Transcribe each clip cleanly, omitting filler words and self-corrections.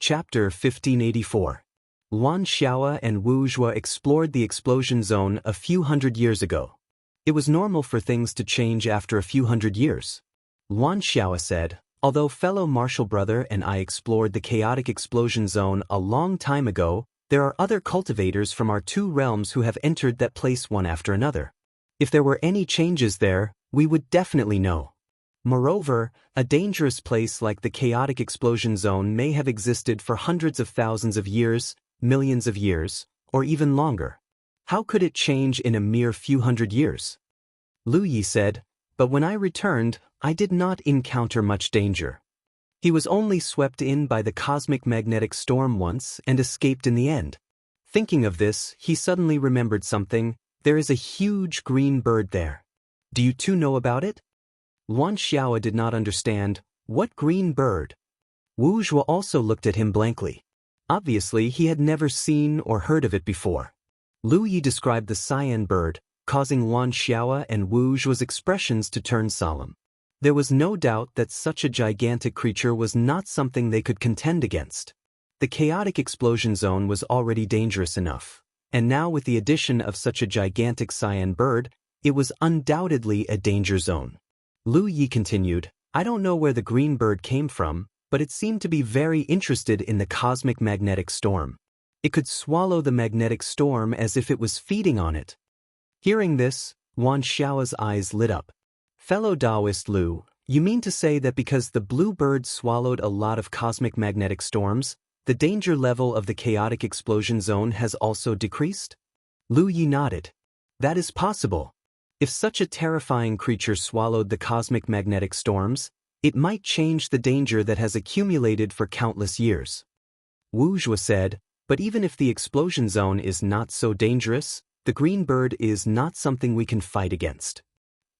Chapter 1584. Yuan Xiao and Wu Zhuo explored the explosion zone a few hundred years ago. It was normal for things to change after a few hundred years. Yuan Xiao said, although fellow martial brother and I explored the chaotic explosion zone a long time ago, there are other cultivators from our two realms who have entered that place one after another. If there were any changes there, we would definitely know. Moreover, a dangerous place like the chaotic explosion zone may have existed for hundreds of thousands of years, millions of years, or even longer. How could it change in a mere few hundred years? Lu Yi said, but when I returned, I did not encounter much danger. He was only swept in by the cosmic magnetic storm once and escaped in the end. Thinking of this, he suddenly remembered something. There is a huge green bird there. Do you two know about it? Yuan Xiao did not understand. What green bird? Wu Zhuo also looked at him blankly. Obviously, he had never seen or heard of it before. Lu Yi described the cyan bird, causing Yuan Xiao and Wu Zhuo's expressions to turn solemn. There was no doubt that such a gigantic creature was not something they could contend against. The chaotic explosion zone was already dangerous enough, and now with the addition of such a gigantic cyan bird, it was undoubtedly a danger zone. Lu Yi continued, I don't know where the green bird came from, but it seemed to be very interested in the cosmic magnetic storm. It could swallow the magnetic storm as if it was feeding on it. Hearing this, Yuan Xiao's eyes lit up. Fellow Taoist Lu, you mean to say that because the blue bird swallowed a lot of cosmic magnetic storms, the danger level of the chaotic explosion zone has also decreased? Lu Yi nodded. That is possible. If such a terrifying creature swallowed the cosmic magnetic storms, it might change the danger that has accumulated for countless years. Wu Zhuo said, but even if the explosion zone is not so dangerous, the green bird is not something we can fight against.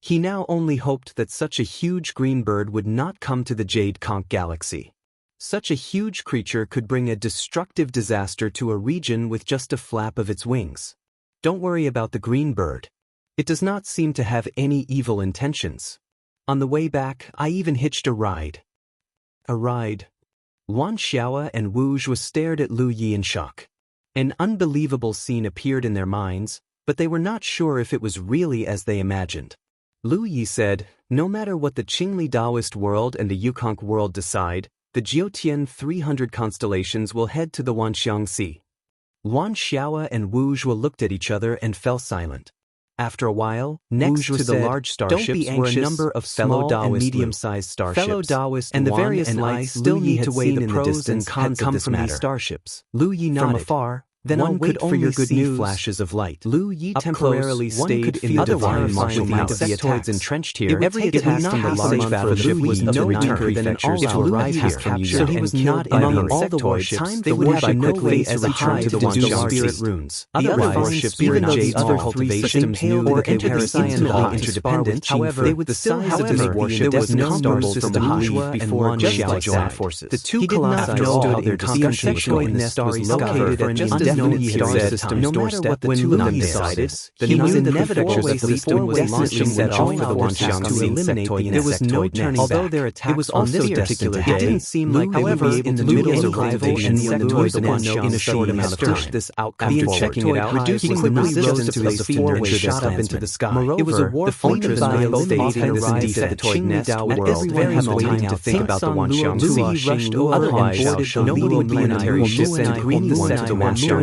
He now only hoped that such a huge green bird would not come to the Jade Conch galaxy. Such a huge creature could bring a destructive disaster to a region with just a flap of its wings. Don't worry about the green bird. It does not seem to have any evil intentions. On the way back, I even hitched a ride. A ride? Yuan Xiao and Wu Zhuo stared at Lu Yi in shock. An unbelievable scene appeared in their minds, but they were not sure if it was really as they imagined. Lu Yi said, no matter what the Qingli Taoist world and the Yukonk world decide, the Jiutian 300 constellations will head to the Wanxiang Sea. Yuan Xiao and Wu Zhuo looked at each other and fell silent. After a while, next to the large starships were a number of small and medium-sized starships. Fellow Taoist and the various lights still need to weigh the pros and cons of this matter. Starships. Lu Yi nodded. From afar, then I'll wait for your good news. Flashes of light. Lu Yi temporarily stayed in the divine martial might of the insectoids entrenched here. Every attack from the large battleship was no return than an all-out arrive here. So he was not among all the warships. They would have no way as a return to the Wanxiang spirit runes. The other warships, even though the other cultivations knew that they were intimately interdependent, however, they would still have to make warship was no star system high before Yuan Xiao joined forces. The two colossi understood their discussion when the starry located at just indefinite star systems. No matter what the two of them decided, he knew the inevitable at least was launching set off for the Wanxiang to eliminate the insectoid nest. Although their attack was on this particular day, it didn't seem like they would be able to middle of cultivation the insectoid nest in a short amount of time. This outcome after checking it out, he quickly rose to his feet and shot up into the sky. It was a war fortress by both states had arrived at the Qingli Dao world. Everyone was waiting to think about the Wanxiang Sea. Rushed otherwise, no one would planetary ships and green ones to the Wanxiang Sea.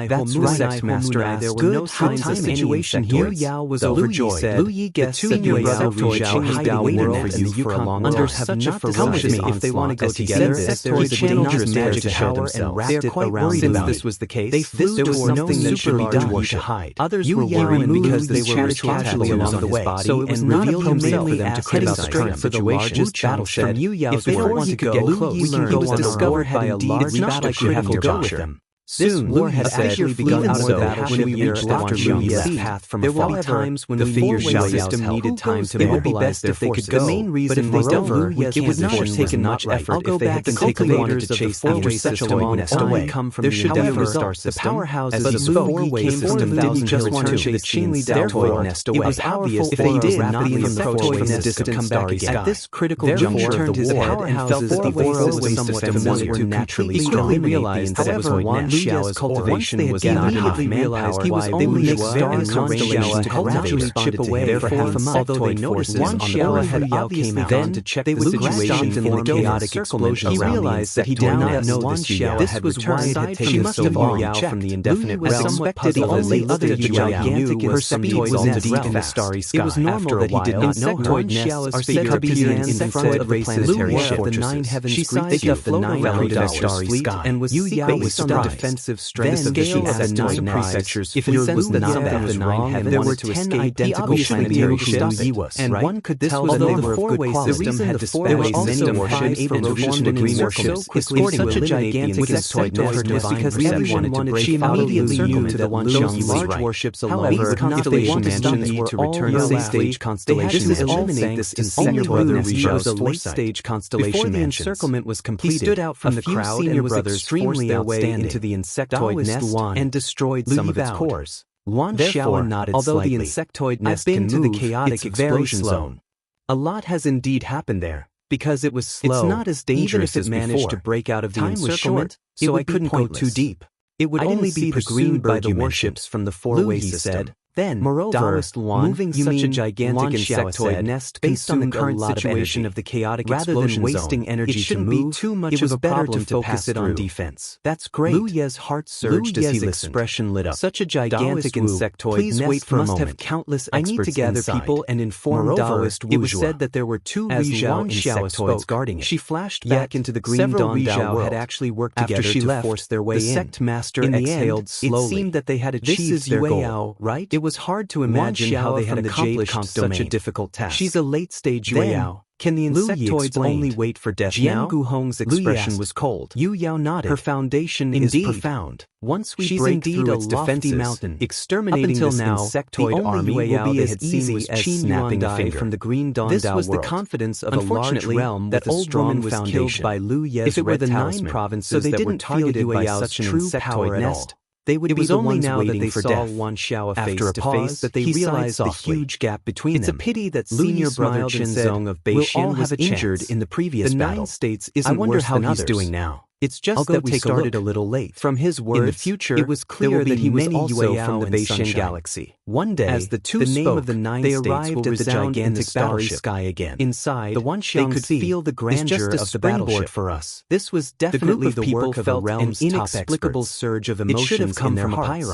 That's right, Sect Master asked. There were no signs of situation here. Liu Yao was overjoyed. Lu Yi guessed that Liu Yao Qingli Dao world and the Yukon world have such a ferocious onslaught. If they want to go together, there is a dangerous magic power and wrapped it around. Since this was the case, they flew towards something that should be done to hide. Others were worried because they were casually along the way, so it was not appropriate for them to criticize for the largest battleship. If they don't want to go close, he was discovered by a large battleship to go with them. Soon, war had actually begun out of the battleship when we reached after Liu left path from afar. There will be times when the figure system needed time to mobilize their forces. The main reason was over, it would not have taken much effort if they had the cultivators to chase after such a long time come from the endeavor star system. The powerhouses of the four-way system didn't just return to the Qingli Deltoid nest away. It was obvious if they did rapidly approach from the distant starry sky. At this critical juncture of the war, and felt that the four-way system were naturally strong. He realized that it was Wan Xiao's cultivation was not enough manpower. He was only a stars constellation to gradually chip away for half a month. Although they noticed Wan Xiao had obviously gone to check the situation in the chaotic explosion. He realized that he did not know Wan Xiao. This was why it had taken so long from the indefinite realm. The only other gigantic insectoid was deep in the starry sky. It was normal that he did not know Wan Xiao's figure appeared in front of the planetary ship. The nine heavens they could float around in the starry sky and was based on the defensive strength of the asteroid prefectures. If it sensed that something was wrong and there were 10 identical planetary ships, and one could tell that they were of good quality. The reason the four-way system was able to form an agreement so quickly in such a gigantic insectoid nest was because everyone wanted to immediately knew that those large warships alone, if they wanted to stop them, to return stage constellation. This is eliminate this insectoid nest was a late-stage constellation. Before the encirclement was completed, he stood out from the crowd and was extremely outstanding into the insectoid nest and destroyed some of its cores. Wan Xiao nodded although slightly. The insectoid nest can move, the chaotic explosion zone. A lot has indeed happened there, because it was slow. It's not as dangerous as managed to break out of the encirclement, so I couldn't go too deep. It would only be pursued by the warships from the four-way system. Then, moreover, moving such a gigantic insectoid nest based on the current situation of the chaotic explosion zone, wasting energy to move, too much of a problem to focus it on defense. That's great. Liu Ye's heart surged as he listened. Expression lit up. Such a gigantic insectoid nest must have countless experts. I need to gather people and inform Taoist Wu. It was said that there were two Rizhao insectoids guarding it. She flashed back into the green dawn Dao world. Had actually worked together to force their way in. The sect master exhaled slowly. It seemed that they had achieved their goal, right? It was hard to imagine how they had accomplished such a difficult task. She's a late-stage Yueyao. Can the insectoids only wait for death now? Jian Guhong's expression was cold. Yu Yao nodded. Her foundation is profound. Once we break through its lofty mountain, exterminating this insectoid army will be as easy as snapping a finger. From the green dawn This was the confidence of a large realm that old woman was killed by Liu Ye's if it were the 9 provinces that were targeted by such an insectoid nest, they would be the ones waiting for death. Wan Xiao after a pause that they realized the huge gap between them. It's a pity that senior brother Qinzong of Beixian was injured in the previous battle. The 9 states isn't worse than others. He's doing now. It's just that we started a little late. From his words, in the future, it was clear that he was also from the Beixian galaxy. One day, as the two spoke, they arrived at the gigantic starry sky again. Inside, the Wanxiang could feel the grandeur of the battleship for us. This was definitely the work of a realm's inexplicable surge of emotions in their hearts.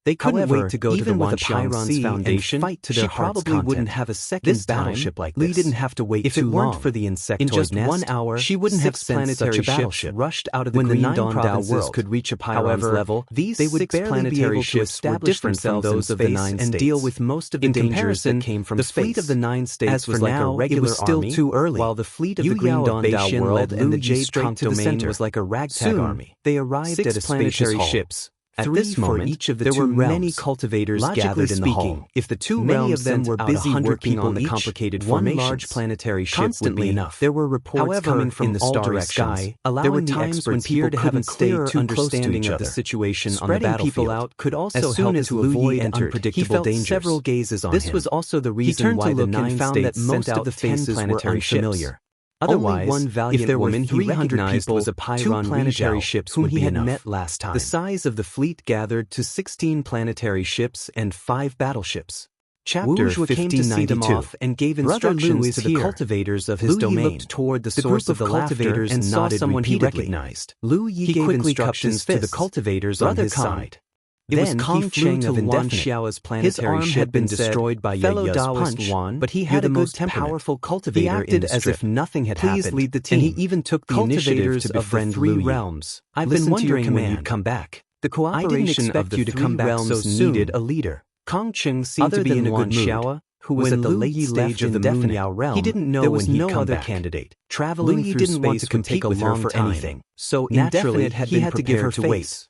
They couldn't wait to go to the Wanxiang's foundation and fight to their heart's content. She probably wouldn't have a second battleship like this. Li didn't have to wait too long. If it weren't for the insectoid nest, in just 1 hour, she wouldn't have sent such a battleship rushed out of the green dawn provinces could reach a Pyron's level. These they would barely be able to establish themselves those of the 9 states and deal with most of the dangers that came from space. The fleet of the 9 states was like a regular army, still too early. While the fleet of the green dawn world and the Jade Trunk domain was like a ragtag army. They arrived at a planetary ships. At this moment, each of the there were many cultivators gathered in the hall. If the two many of them were busy working on the complicated formations, one large planetary ship constantly enough. There were reports coming from the starry sky, allowing the experts here to have a clearer understanding of the situation on the battlefield. People out could also help to avoid unpredictable dangers. Several gazes on him. This was also the reason why the 9 states sent out the faces were unfamiliar. Otherwise, one valiant if there were 300 people, was a Pyron planetary ships whom he had met last time. The size of the fleet gathered to 16 planetary ships and 5 battleships. Chapter 1592 came to see them off and gave instructions to the cultivators of his domain. Looked toward the source of the cultivators and saw someone he recognized. Liu Yi gave instructions to the cultivators on his side. It was Kong Cheng of Wan Xiao's planetary ship had been destroyed by Ye Ye's punch, but he had a most powerful cultivator. He acted as if nothing had happened, lead the team. And he even took the initiative to befriend 3 realms. I've been wondering when you'd come back. The cooperation of the 3 realms needed a leader. Kong Cheng seemed to be in a good mood. Who was at the late stage of the Moon Yao realm, he didn't know when he'd come back. Candidate. Traveling through space could take a long time, so naturally he had to give her face.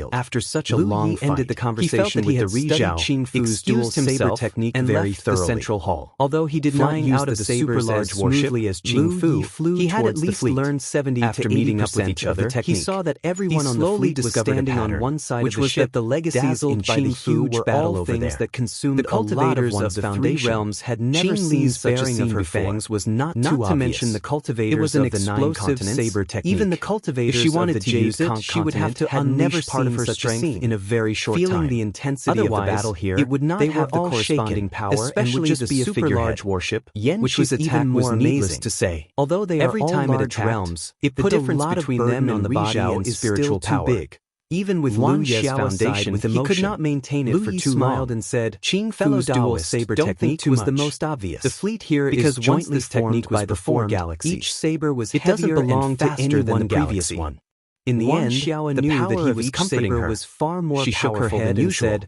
battlefield. After such a Lu long Yi fight, ended the conversation with the Rizhao, Qing Fu's dual saber technique and very left thoroughly. the central hall. Although he did not use out the of the sabers super as large warship smoothly as Lu Qing Fu, Yi flew he had at towards the least fleet. learned 70 After to meeting up with 80% each of the other, he technique. saw that everyone He on the slowly fleet was discovered standing a on pattern, one side which of the was ship, that the legacies dazzled in by the Qing Fu huge were battle all over things there. that consumed The cultivators a lot of the the three foundation. realms had never Qing seen Li's such a bearing scene of her before. fangs was not Not too to obvious. mention the cultivators It was an of the 9 explosive continents. saber technique. Even the cultivators If she wanted of the to Jade use it, she would have to had unleash never part of seen her such a strength scene in a very short feeling time. the intensity Otherwise, of the battle here, it would not they have were the all corresponding shaken, power, and especially would just the be a super figurehead. large warship. Yen Which Chi's was attack even more was needless amazing. to say. Although they Every are all time it large attacked, realms, it the put a difference lot of between burden them on and the Rizhao body is and spiritual still power. too big. Even with Wan Lu Ye's Xiao foundation, aside with he could emotion. not maintain it Lu for Yi too smiled long. and said, Qing "Fellow Fu's dual Taoists, saber don't think technique too was much. the most obvious. The fleet here because is once jointly this technique formed was by the 4 performed, galaxies. each saber was It doesn't heavier belong and to faster any than one the previous galaxy. one. In the Wan end, Xiao the knew power that he of was each comforting saber her. was far more She shook her powerful head than and usual. said,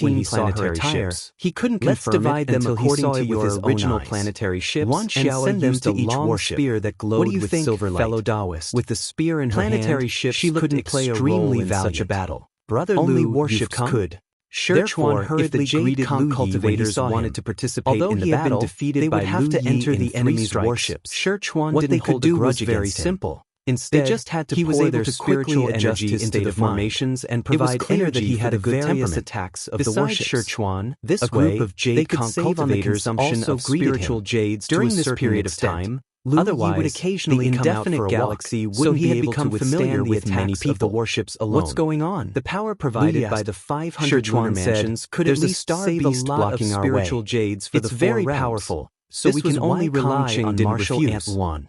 it when he saw her planetary attire. ships. He couldn't Let's confirm divide it them until he according saw to it with your his own original eyes. planetary ships Wan and Xiao send them used to a each long warship. spear that glowed What do you with think, silver light. fellow Taoist? With the spear in her Planetary hand, ships she looked couldn't play a extremely role in valiant. such a battle. Brother Only Lu, warships you've come? could. Therefore, Hurriedly if the Jade greeted Conch Lu Yi when he cultivators saw wanted him. to participate Although in the he had been battle, defeated they by would have Lu to Yi enter in the 3 enemy's strikes. warships. Shi Chuan What didn't they could hold a do was grudge very against him. simple. Instead, They just had to he was pour able their to spiritual quickly adjust energy his into state the of mind. formations and It was provide clear energy that he for had the a good various temperament. attacks of Besides the warships. Shi Chuan, This a way, group of they jade could conch save on the cultivators consumption also of greeted spiritual him. jades During to a this certain period of extent. time, Lu Yi Otherwise, would occasionally the come out indefinite for a galaxy walk, wouldn't so he be had able become to familiar withstand with the many attacks of the people. warships alone. What's going on? The power Lu provided Yi by asked. the Shi 500 lunar Chuan said, mansions could "There's at a least star save a beast lot of blocking our way. spiritual jades for It's the very 4 realms. powerful, So this we was can only why rely Kong on didn't martial refuse. ant Wan.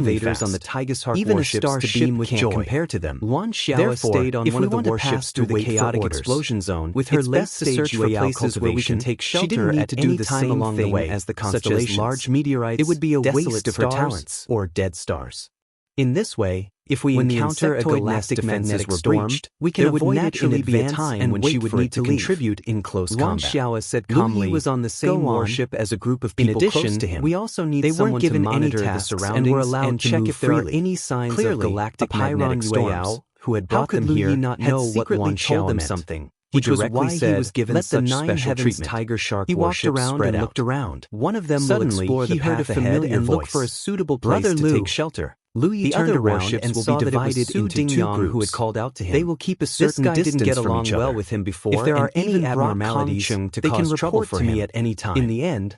cultivators on the Tigeshark warships to beam with joy. Compare to them. Yuan Xiao stayed on one of the warships through the chaotic explosion zone. With her late-stage for places where we can take shelter at any time along the way, as the constellations, such as large meteorites, it would be a waste of her talents, or dead stars. In this way, if we encounter a galactic magnetic storm, we can avoid it in advance and when she would need to contribute in close combat. Yuan Xiao said calmly, Lu Yi was on the same warship as a group of people close to him. We also need someone to monitor the surroundings and were allowed to move if there are any signs of galactic magnetic storms. Who had brought them here not know what Yuan Xiao told them something. Which was why he was given such special treatment. Tiger Shark he walked around and looked around. One of them suddenly will explore the path ahead and look for a suitable place to take shelter. Lu Yi turned around and will be divided into two groups who had called out to him. They will keep a certain distance from each other. This guy didn't get along well with him before. If there are any abnormalities, they can report to me at any time. In the end,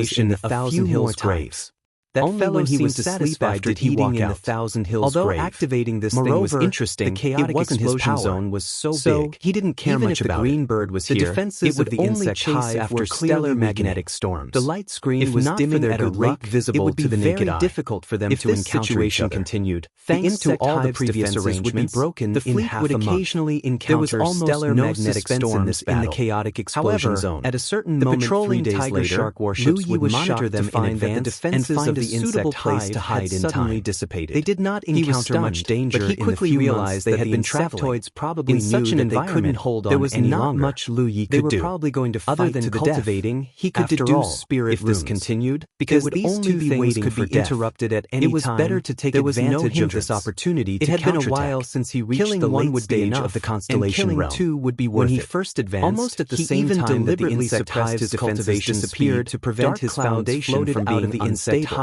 excavation a Thousand Hills graves. That Only fellow when he seemed was satisfied satisfied did did he eating walk in the out. Thousand Hills Although grave. activating this Moreover, thing was interesting, the chaotic it wasn't his explosion power. zone was so big, he didn't care even much if the about green it. bird was The here, defenses it would of the only insect chase hive after were stellar clearly magnetic beginning. storms. The light screen If was not dimming for their at a good rate luck, visible it would be to the naked very eye. difficult for them If to this encounter situation each other. continued, Thanks to to all the hive's previous defenses would be arrangements, broken the in fleet half would a month. occasionally There was encounter almost stellar no magnetic suspense storms in the battle. chaotic explosion However, zone. at a certain The moment patrolling 3 days tiger later, shark warships Lu Yi would was monitor shocked them to find in that the advance defenses and find of a the suitable insect place hive to hide had in suddenly time. dissipated. They did not He was encounter stunned, much danger but he in the quickly few realized months that they had the been traveling. insectoids probably In such knew an that they couldn't environment, hold on there was any not longer. much Lu Yi They could were do. probably going to Other fight than to the cultivating, death. he could After deduce all, spirit if this runes. continued, Because they would these only two be things waiting could for be death. interrupted at any It was time. better to take There was no advantage of hindrance. this opportunity It to had been a counterattack. while since he reached Killing the one late would be stage enough, of the and constellation killing realm. 2 would be worth When he it. first advanced, Almost at the he same even time that the deliberately insect suppressed hive's his defenses defenses disappeared to prevent dark his clouds foundation floated from out being of the insect unstable.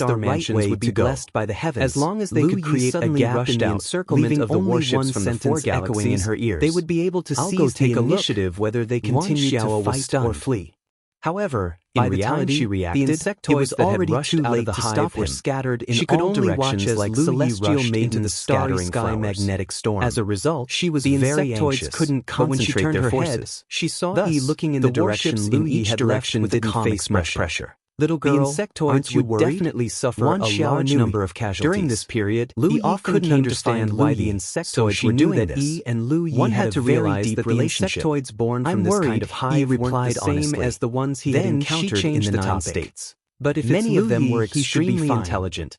was their mansions would be blessed by the heavens. As long as they could create a gap in the encirclement of the warships from the four galaxies, in her ears, they would be able to seize the initiative whether they continued to fight or flee. However, by the time she reacted, the insectoids that had rushed out of the hive were scattered in all directions like celestial maidens into the starry sky magnetic storm. As a result, she was very anxious, couldn't concentrate their forces. She saw E looking in the direction in each direction didn't face much pressure. Little girl, the insectoids would definitely suffer a large number of casualties. During this period, Lu couldn't understand why the insectoids were doing this. E and Lu Yi had to realize that the insectoids born from this kind of hive weren't the same as the ones he had encountered in the 9 states. But if many of them were extremely intelligent,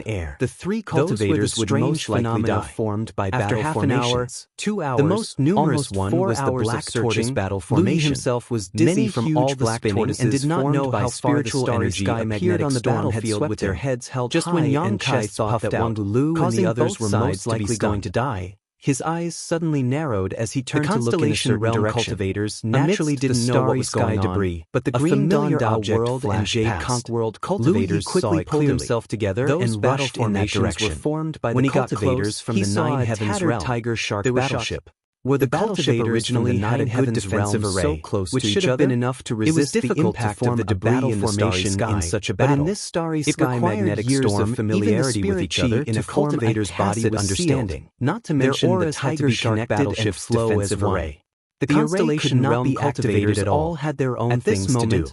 thin air. The three cultivators would most likely die. Formed by After half an hour, 2 hours, the most numerous almost one 4 was the hours black of searching, tortoise battle Louis formation. himself was dizzy Many from huge all the black spinning tortoises and did not know formed how by spiritual spiritual energy energy appeared on the battlefield swept with their their heads held just high when Yang and Chai chests thought puffed that out, Wang Lu and causing the others both were sides most to be likely going to stunned. die. His eyes suddenly narrowed as he The turned to look in a constellation certain realm direction. cultivators Naturally naturally didn't didn't know know what what was was going going on, debris, but the a green familiar dawned object world and flashed Jade past. Conch world Louis cultivators quickly saw it pulled clearly. himself together Those and battle rushed in that formations direction. were formed by When the he got cultivators close, from he the saw Nine a Heavens tattered realm. tiger shark They were battleship. shocked. Were the cultivators cultivators from the originally Nine had a good Heavens defensive realm array, so close which to should each have been other? enough to It was resist the difficult to impact form of the a debris battle in the starry formation sky in such a but battle. in this starry It sky required magnetic years of storm, familiarity even the with spirit each other chi in to a form a cultivator's body tacit was understanding. sealed. Not to Their mention the auras had to tiger be shark connected and battleship's flow as defensive one. array. The The array constellation could not realm be activated cultivators at all all. had their own At this things to moment, do.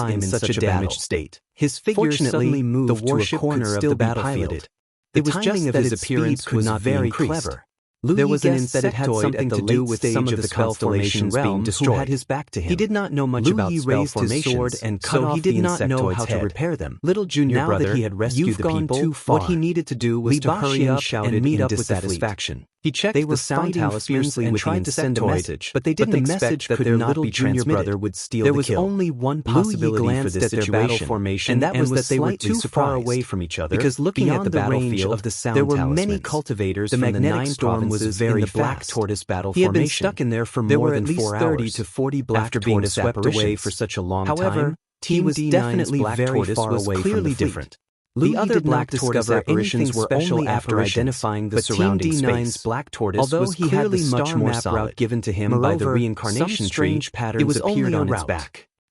time in such a damaged state. His figure suddenly moved to a corner of the battlefield. It was just that his appearance was very clever. There was an insectoid at the do with some of the constellations being destroyed. Who had his back to him. He did not know much about spell formations, and so he did not know how to repair them. Little junior brother, that he had rescued the people, what he needed to do was to hurry up and meet up with dissatisfaction. He checked the sound talismans and tried to send a message, but they didn't expect that their little junior brother would steal the kill. There was only one possibility for this situation, and that was that they were too far away from each other, because looking at the battlefield, there were many cultivators from the 9 provinces very in the Black Tortoise battle formation. He had been stuck in there for more than 4 hours. 30 to 40 Black Tortoise swept away for such a long time. However, he was definitely very far away from the fleet. The other Black Tortoise apparitions were only after identifying the surrounding space. Team D9's Black Tortoise although was clearly much more solid given to him by the reincarnation tree, it was only on its back.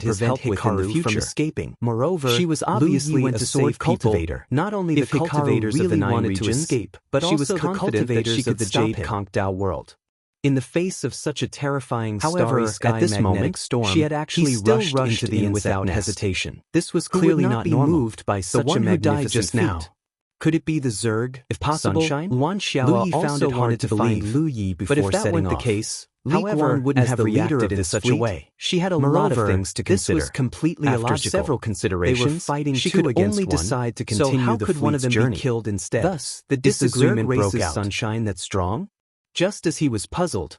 to prevent Hikaru from escaping. Moreover, she was obviously a sword cultivator. Not only the cultivators of the Nine Regions, but she was confident that she could stop the Kongdao world. In the face of such a terrifying starry sky at this moment, storm, she had actually rushed into the insect without hesitation. This was clearly not normal. Moved by such a magnificent just now. Could it be the Zerg? If possible, Sunshine? Luan Xiao also wanted to find Lu Yi before setting off. But if that weren't the case, however, wouldn't have reacted in such a way. She had a lot of things to consider. This was completely illogical. After several considerations, they were fighting she could only decide to continue the fleet's journey. Be killed instead? Thus, the disagreement broke out. Sunshine that's strong? Just as he was puzzled,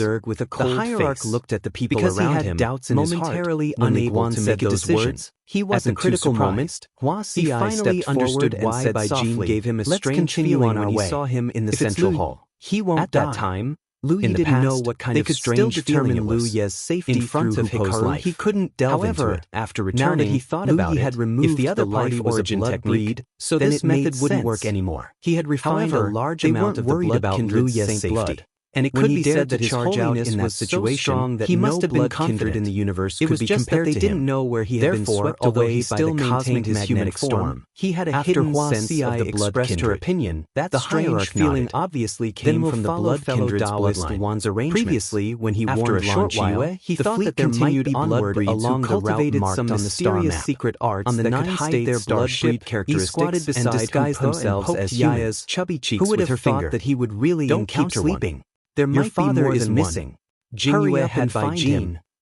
Zerg with a cold The hierarch face. looked at the people Because around he had him, doubts in his heart, momentarily when unable Guan to said make a those decision. words. He wasn't At the critical too moment, surprised. He finally understood why Bai Jin gave him a strange feeling when he saw him in the central hall. He won't At that time, Lu Yi in the didn't know past, what kind they of could strange still feeling determine it was. Lu Ye's safety In front through of Hiko's Hikaru, life. he couldn't delve into However, it. After now returning, that he thought Lu about Yi it, had removed if the other the party life was a origin blood technique, breed, so then this it made method wouldn't work sense. anymore. He had refined However, a large they amount weren't of the worried blood about kindred's Lu Ye's safety. blood. And it When could he be dared said to that his charge out holiness in that was situation, so strong that he no must have been blood confident kindred in the universe it could was be just that compared they to didn't him. know where he had been Therefore, swept although away he by still the cosmic maintained his human magnetic storm. form, he had a After hidden Hua sense Cia of the blood expressed her kindred. opinion, That the strange hierarch feeling nodded. obviously Then came we'll from the follow blood fellow kindred's Taoist bloodline. Wan's arrangements. Previously, when he After warned a short Lan while, Chiyue, he the thought fleet that there might continued be blood onward breeds along who the route cultivated marked some on the star mysterious map. secret arts On the that could 9th hide state their starship, blood he characteristics squatted beside and disguise Hu Po themselves and as poked humans. Yaya's chubby cheeks Who would with her have thought finger. that he would really Don't encounter keep sleeping. one? There Your might be father more is than missing. one. Hurry Jingyue up had and by find Jin, him.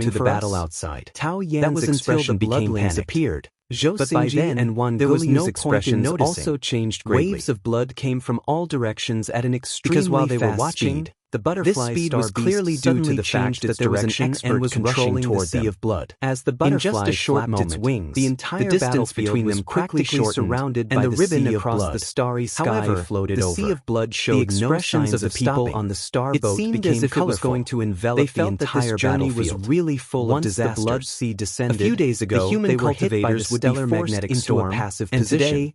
to the battle outside. Tao Yan's expression became panicked. Appeared. Zhou But by Xingji then, and Wan there was Guliyu's no expressions point in also changed greatly. Waves of blood came from all directions at an extremely Because while they were fast watching, speed. the butterfly This speed star was beast clearly due suddenly to the fact changed that its there was an direction expert and was rushing controlling toward the sea them. of blood. As the In butterfly just a short flapped its moment, wings, the entire the distance battlefield between was them quickly quickly surrounded and by the the ribbon sea of across blood. the starry sky However, floated the over. sea of blood The showed no expressions signs of the people stopping. on the starboat It seemed became as if it was colorful. going to envelop They the felt that this entire journey battlefield. was really full Once of disasters. the blood sea descended, A few days ago, the human they were hit by the cultivators would be stellar forced magnetic into storm, a passive and position. today,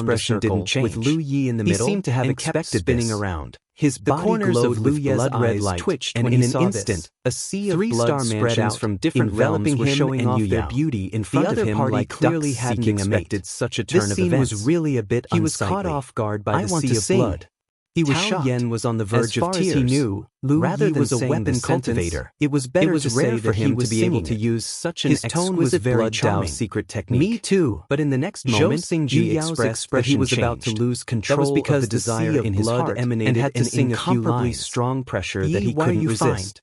expression didn't change. With Lu Yi in the middle, he seemed to have and kept expected spinning this. around. His The body corners glowed of with Lu Ye's blood-red eyes light, twitched and when in he an saw instant, this. a sea of 3 blood star spread mansions out, from different enveloping realms were him showing and off Yu their Yao. beauty in The front of other him party like clearly ducks hadn't seeking a mate. expected such a turn This of scene events. was really a bit He unsightly. was caught off guard by I the want sea to of sing. blood. He was Tao shocked. Yen was on the verge As far of as tears. he knew, Lu Rather Yi than was a saying weapon the sentence, cultivator. it was better was to say rare that for him he was to be able singing to it. use such an His tone was exquisite very blood Dao charming. secret technique. Me too. But in the next Zhou moment, Xingji Yu Yao's expressed that he expression was about to changed. lose That control was because of the desire sea of in his blood heart emanated and had to an sing a few incomparably lines. strong pressure that Yi, he why are couldn't you fine? resist.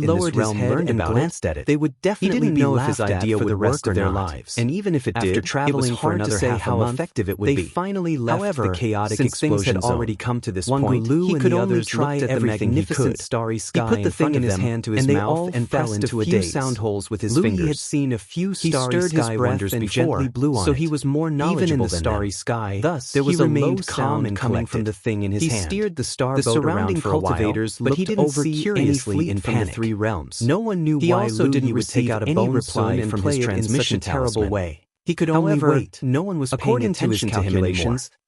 others in this realm learned about glanced at it, they would definitely be know if his laughed at idea for the would rest work of or their not. lives. And even if it After did, traveling it was for hard to another say half a how month, effective it would they be. finally left However, the chaotic since things had explosion already zone. come to this Wang point, Gulu he and could the only others try looked at the everything he magnificent could. starry He sky put the in thing front in of his them, hand to his and they mouth all and fell pressed into a a few daze. sound holes with his Louis fingers. had seen a few He starry stirred his sky breath wonders and before, gently blew on so it. he was more Even in knowledgeable the than starry them. sky, Thus, there was he a low remained sound calm and coming from collected. the thing in his He hand. steered the star The boat surrounding around for a while, cultivators but he looked didn't over see curiously any in from the panic. three realms. No one knew He why also Louis didn't would take receive out a any bone reply soon from and play his it in such a transmission terrible talisman. way. He could only However, wait. no one was paying According to his attention to him anymore. calculations,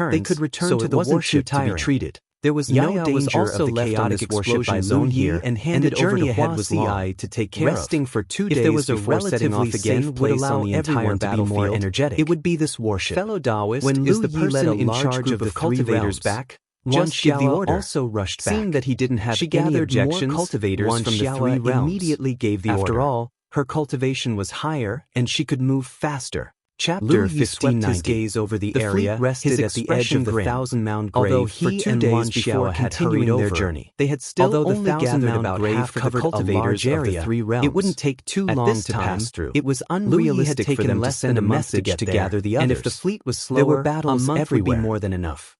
returns, they could return so to it the wasn't warship too to be tiring. treated. There was Yaya no was danger also of the left on chaotic this explosion warship by zone Lu Yi here and and handed the journey over to ahead Hua was Xiao long. to take care Resting of. for 2 If days there was a before setting relatively off again safe would place allow on the everyone entire to be more battlefield, energetic. it would be this warship. Fellow Taoist, When is Lu the Yi led person a in large charge group of the 3 cultivators realms. back, Wan just give the Xiao order. also rushed back. Seeing that he didn't have She any gathered more objections, cultivators Wan from the Xiao 3 realms. immediately gave the order. After all, her cultivation was higher and she could move faster. Chapter Lu Yi swept 1590. his gaze over the The area, fleet rested his at the edge of the expression 1,000-mound grave Although for he 2 and days Wan before Xiao had continuing hurried their over. journey. They had still Although the only gathered 1,000-mound about grave half covered the a cultivators large of area. the 3 realms. It wouldn't take too At long this to time, pass through. it was Lu Yi had unrealistic for taken them to less send than a a month message to to there, gather the others. and if the fleet was slower, There were battles a month everywhere. would be more than enough.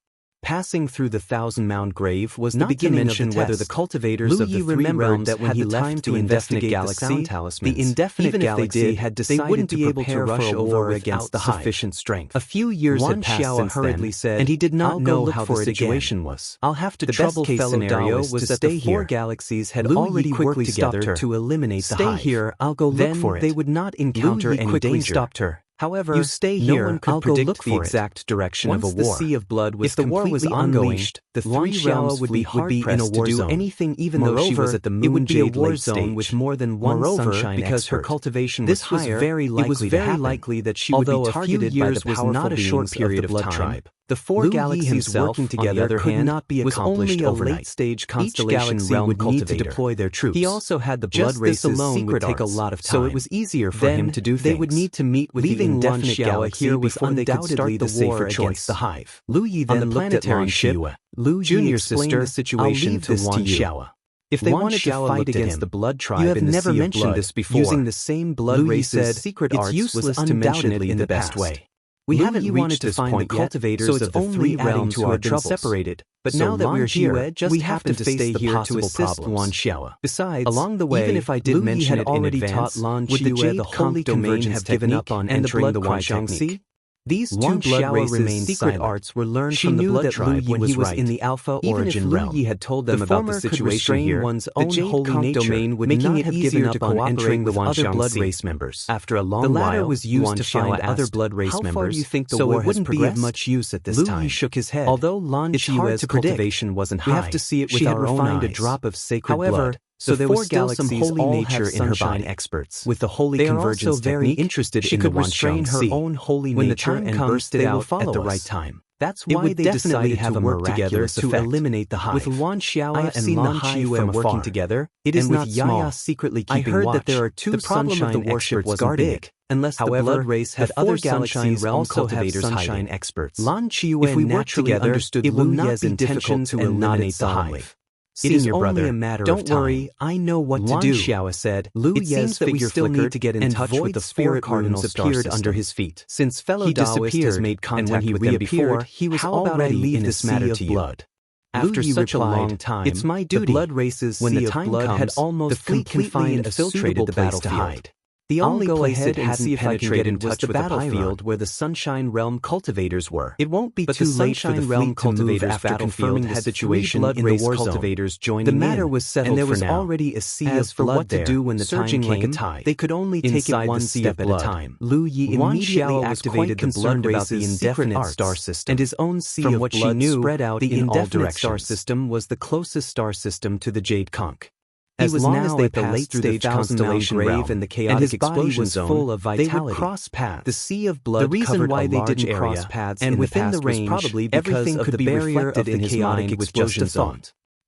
passing through the 1,000-mound grave was the beginning of the test. Whether the cultivators of the three realms that when he left to investigate the sound talismans, the indefinite galaxy had decided they wouldn't be able to rush over against the sufficient strength. A few years had passed since hurriedly said, and he did not know how the situation was. I'll have to trouble fellow scenario was that the four galaxies had already worked together to eliminate the hive. Stay here, I'll go look for it. They would not encounter any danger. Stopped her. However, you stay here, no one could predict the exact direction of a war. Once the sea of blood was completely unleashed, the three realms would be hard-pressed to do anything even though she was at the moon jade war zone with more than one sunshine because her cultivation was higher. It was very likely that she would be targeted by the powerful beings of the blood tribe. The four galaxies working together could not be accomplished overnight. Late-stage constellation realm would need to deploy their troops. He also had the blood races alone would take a lot of time, so it was easier for him to do things. They would need to meet with the indefinite galaxy here was undoubtedly the safer choice. The hive. Lu Yi then looked at Lan ship. Lu Junior sister the situation to Wan Xiao. If they wanted to fight against the blood tribe in the Sea of Blood, using the same blood race's secret arts was undoubtedly the best way. We haven't wanted to find the cultivators of the three realms who have been separated, but now that we're here, we have to stay here to assist Wan Xiao. Besides, along the way, even if I did mention it in advance, would the Jade Holy Domain have given up on entering the Huajiang Sea? These two blood races' secret arts were learned from the blood tribe when he was in the Alpha Origin realm. Even if Lu Yi had told them about the situation here, one's own holy domain would not have given up on entering with other blood race members. After a long while, the latter was used to find other blood race members, how far do you think the war wouldn't be of much use at this time? Lu Yi shook his head. Although Lan Xiue's cultivation wasn't high, we have to see it with our own eyes. A drop of sacred blood. So there was still some holy nature in her body. Experts with the holy convergence very interested she in could the restrain her own holy when nature the time and comes, burst it out at the right time. That's why they decided to work together to eliminate the hive. With Wan Xiao and Lan Xiue working together, it is not small. Secretly keeping watch. I heard that there are two sunshine experts guarding it. Unless the blood race had other sunshine realm cultivators sunshine experts. Lan Xiue if we work together, understood it will not be difficult to eliminate the hive. It is only a matter of time. Don't worry, I know what to do. Xiao said. Lu Ye's that we still need to get in touch with the spirit cardinals appeared under his feet. Since fellow Taoist has made contact with them before, he was already in this matter to blood. After such a long time, it's my duty. The blood races when the time comes, had almost completely infiltrated the battlefield. The only place it hadn't penetrated was the battlefield where the Sunshine Realm cultivators were. It won't be too late for the fleet to move after confirming the situation in the war cultivators joining in. The matter was settled for now. And there was already a sea of blood what to do when the time came, they could only take it one step at a time. Lu Yi immediately activated the blood race's indefinite star system, and his own sea of blood spread out in all directions. The indefinite star system was the closest star system to the Jade Conch. As long as they passed through the constellation grave and the chaotic explosion zone, full of vitality, they would cross paths. The sea of blood. The reason why they didn't cross paths and within the range, probably because of the barrier of the chaotic explosion zone.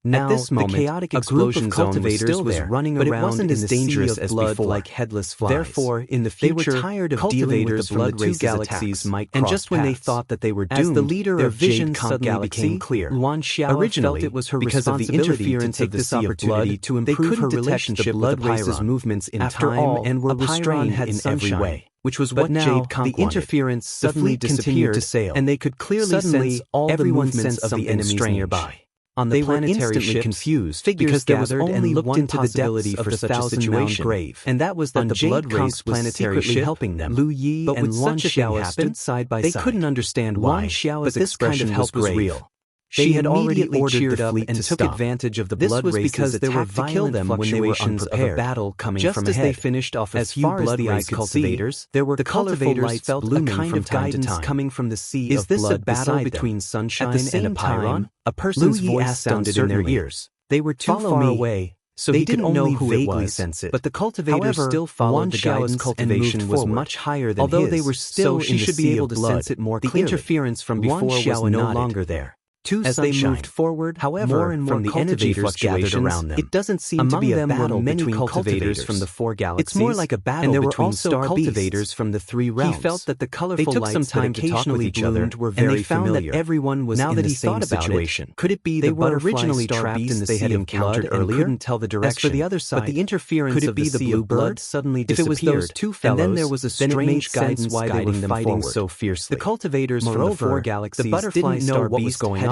Now, at this moment, the chaotic explosion cultivators was running around, but it wasn't as dangerous as before, like headless flies. Therefore, in the future, they were tired of dealing with the blood races galaxies might cross and just when they thought that they were doomed, as the leader of Vision suddenly became clear. Wan Xiao originally felt it was her responsibility to take this opportunity to improve her relationship with the race's movements in time and were restrained in every way. Which was what Jade Conch wanted. The interference suddenly disappeared, and they could clearly sense all the movements of the enemies nearby. On the planetary ships, confused because there was only one possibility for such a situation, and that was that the blood race was secretly helping them. Lu Yi and Wan Xiao stood side by side. They couldn't understand why, but this kind of help was real. She had already ordered the fleet and took advantage of the blood races attack to kill them when they were unprepared. Battle coming just from as ahead. They finished off a few bloody race cultivators, there were the cultivators felt a kind of guidance coming from the sea of blood. Is this a battle between Sunshine and a Pyrrhon? A person's voice sounded in their ears. They were too far away, so he didn't know who it was. But the cultivators still followed the guidance. Cultivation was much higher than although they were still in the sea of blood. She should be able to sense it more clearly. The interference from before was no longer there. As they moved forward, however, more and more from the energy fluctuations around them, it doesn't seem to be a battle many cultivators from the four galaxies. It's more like a battle and there were also star cultivators from the three realms. He felt that the colorful lights that occasionally bloomed were very familiar. That everyone was now that he thought about it, could it be they were originally trapped in the sea of blood earlier? Couldn't tell the direction. As for the other side, but the interference of the sea of blood suddenly disappeared. If it was those two fellows, and then there was a strange guidance why they were fighting so fiercely. The cultivators from the four galaxies didn't know what was going on.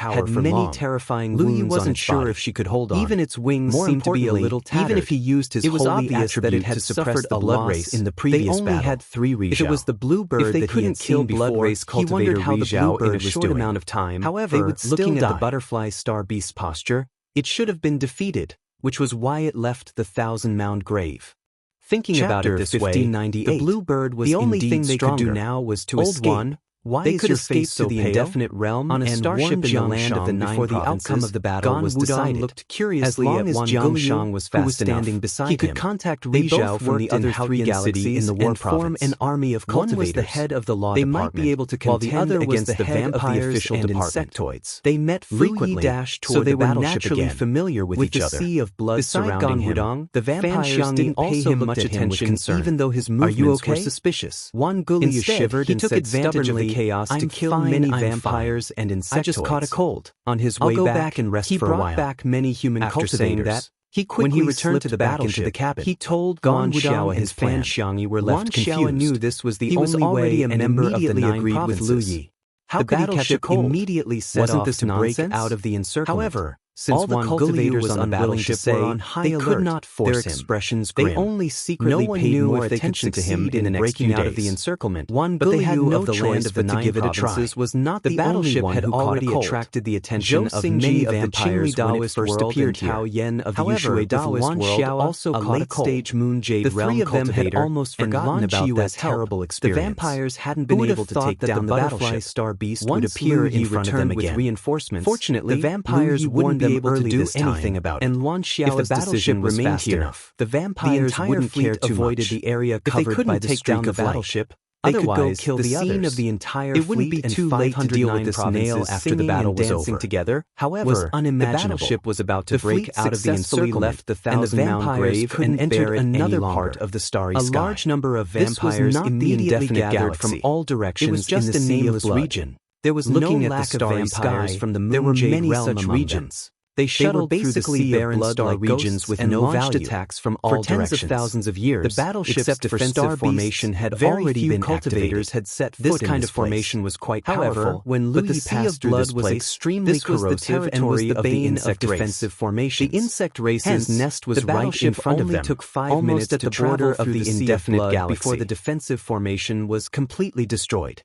power had for many long. terrifying Lu Yi wounds on wasn't its sure body. if she could hold on. Even its wings More seemed to be a importantly, little tattered. even if he used his it was holy obvious that it attribute had to suffered suppress the a blood loss race in the previous They only battle. had 3 Rizhao. If it was the blue bird If they that he couldn't had kill seen blood before, race he wondered cultivator how the Rizhao blue in a bird was short doing. amount of time. However, they would still looking die. at the butterfly star beast's posture, it should have been defeated, which was why it left the 1,000-mound grave. Thinking about it this way, the blue bird was the only indeed thing they stronger. could do now was to Old escape. one, why They is could your escape face so to the pale? indefinite realm On a and starship warn in the land of the Jiangshan 9 before the provinces, outcome of the battle Gan was Wudong decided. looked curiously As long at as Wang Jiang Gulyu, Shang was who was fast standing enough, beside he could him. contact They Rizhao both from the worked in other 3 Haoyan galaxies City in the War and form Province. an army of One was cultivators. the head of the law They department, might be able to while the contend other was against the the head of the vampires official and department. insectoids. They met frequently, Lu Yi dashed so toward they the were battleship naturally again. familiar with each the other. sea of blood Beside surrounding Gan him, Wudong, the vampires Fan didn't Xiangni pay also him looked much at him with attention, concern. even though his Are you movements okay? were suspicious. Wang Gulyu Instead, shivered he and took said advantage of the chaos to kill many vampires and insectoids. I just caught a cold. On his way back and rest for a while. He brought back many human cultivators. When he returned to the battleship, he told Guan Xiao his Fan Xiangyi were left confused. Guan Xiao knew this was the only way and immediately agreed with Lu Yi. How could he catch a cold? Immediately set off to break out of the encirclement. However, since all the cultivators on the battleship were on high alert, could not force him. Expressions grim. They only secretly paid more attention to him in the next breaking out of the encirclement. But they had no choice but to give it a try. Was not the battleship had already attracted the attention of many vampires when it first appeared here. However, with Wan Xiao also caught a late-stage Moon Jade Realm cultivator almost forgotten about that terrible experience. The vampires hadn't been able to take down the butterfly star beast would appear in front of them again. Reinforcements. Fortunately, the vampires wouldn't be able to do anything about it. And Wan Xiao's decision was fast enough. The vampires wouldn't care too much. The area covered by the streak of battleship. They could go kill the scene of the entire fleet. It wouldn't be too late to deal with this nail after the battle was over. Together, however, the battleship was about to break out of the encirclement, left the thousand-mound grave and entered another part of the starry sky. A large number of vampires immediately gathered from all directions in the nameless region. There was no lack of vampires from the Moon Jade Realm such regions. They shuttled through the sea-barren star regions with no value. Attacks from all directions. For tens of thousands of years, the battleship's defensive formation had already been cultivators had set foot in this kind of formation was quite powerful. When Lu Yi passed through this place, extremely corrosive and was the bane of defensive formation. The insect race's nest was right in front of them. Took 5 minutes at the border of the indefinite galaxy before the defensive formation was completely destroyed.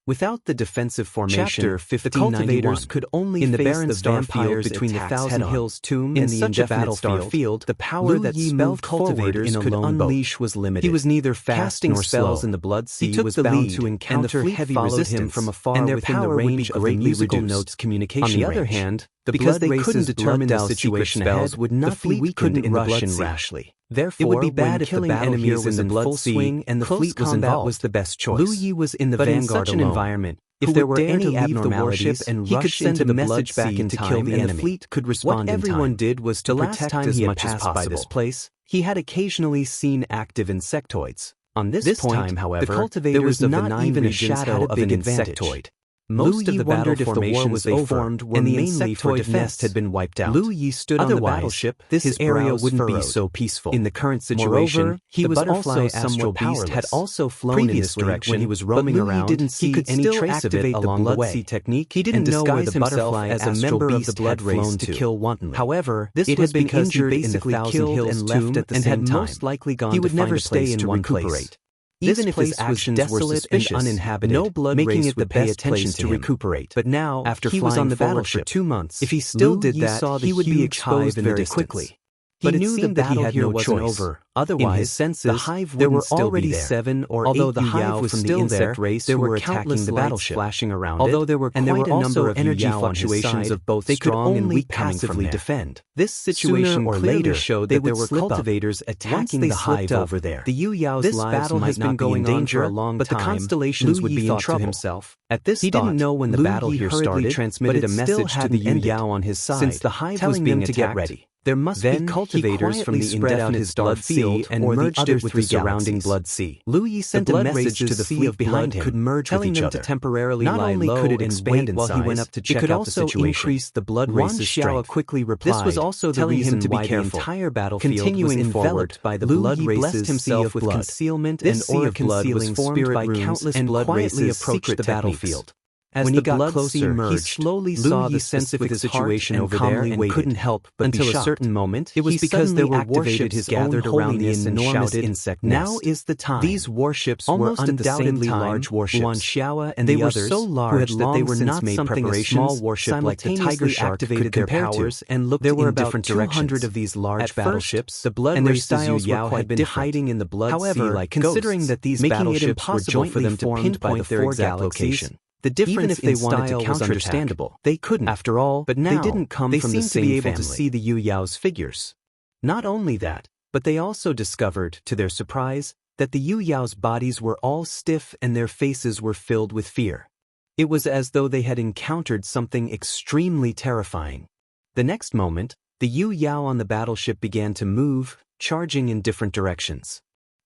Without the defensive formation, the cultivators could only in the barren star field between the Thousand Hills tomb and the indefinite star field. The power that spell cultivators could unleash was limited. He was neither fast nor spells in the Blood Sea was bound to encounter heavy resistance from afar, and their power would be greatly reduced. On the other hand, because they couldn't determine the situation ahead, would not be weakened in the rush in rashly. Therefore, it would be bad if the battle enemies was in full swing and the fleet was involved. Was the best choice. Lu Yi was in the vanguard alone. Environment, if there were any abnormalities, he could send a message back in to kill the enemy. The fleet could respond. What everyone did was to protect as much as possible. By this place, he had occasionally seen active insectoids. On this point, however, the cultivators there was not even a shadow of an insectoid. Most of the battle formation was formed and the insectoid nest had been wiped out. Lu Yi stood on the battleship. This area wouldn't be so peaceful. In the current situation, moreover, he was also somewhat powerless. Had also flown in this direction when he was roaming around. Didn't see any trace of it along the way. Technique. He didn't know where the butterfly as a member of the blood race to kill wantonly. However, this had been injured in the Thousand Hills tomb and had most likely gone to find a place to recuperate. Even if his actions were suspicious and uninhabited, no blood making it the best place to recuperate. But now, after he was on the battleship for 2 months, if he still did that, he would be exposed very quickly. He knew the battle here wasn't over. Otherwise, in his senses, the hive there were already 7 or 8 the hive was still the insect race there were attacking the battleship, flashing around although there were quite a number of energy fluctuations of both they strong could only and passively defend. This situation or later showed that there were cultivators attacking the hive over there. The Yu Yao's lives might not be in danger a long time, but the constellations would be in trouble. Himself. At this he didn't know when the battle here started, transmitted a message to the Yu Yao on his side, since the hive was being attacked. To get ready. There must be cultivators from the indefinite blood field and merged it with the surrounding blood sea. Lu Yi sent a message to the fleet behind him, could merge telling them to temporarily lie low could it expand in size, while he went up to check out the situation. Increase the blood race's strength. Quickly replied, this was also the reason why the entire battlefield was enveloped by the blood race's himself with concealment and aura concealing formed by countless blood races approached the battlefield. As when he got closer, he slowly saw the specific situation over there and couldn't help but be shocked. Until a certain moment, it was because there were warships gathered around the enormous insect nest. Now is the time. These warships were undoubtedly large warships. Wan Xiao and the others, so large that they were not something a small warship like the Tiger Shark activated their powers and looked in different directions. There were about 200 of these large battleships, the blood and their styles were quite different. Hiding in the blood sea like considering that these battleships were joint for them to pinpoint their exact location. The difference even if they wanted to was understandable. They couldn't, after all, but now they didn't come from the same family. They seemed to be able to see the Yu Yao's figures. Not only that, but they also discovered, to their surprise, that the Yu Yao's bodies were all stiff and their faces were filled with fear. It was as though they had encountered something extremely terrifying. The next moment, the Yu Yao on the battleship began to move, charging in different directions.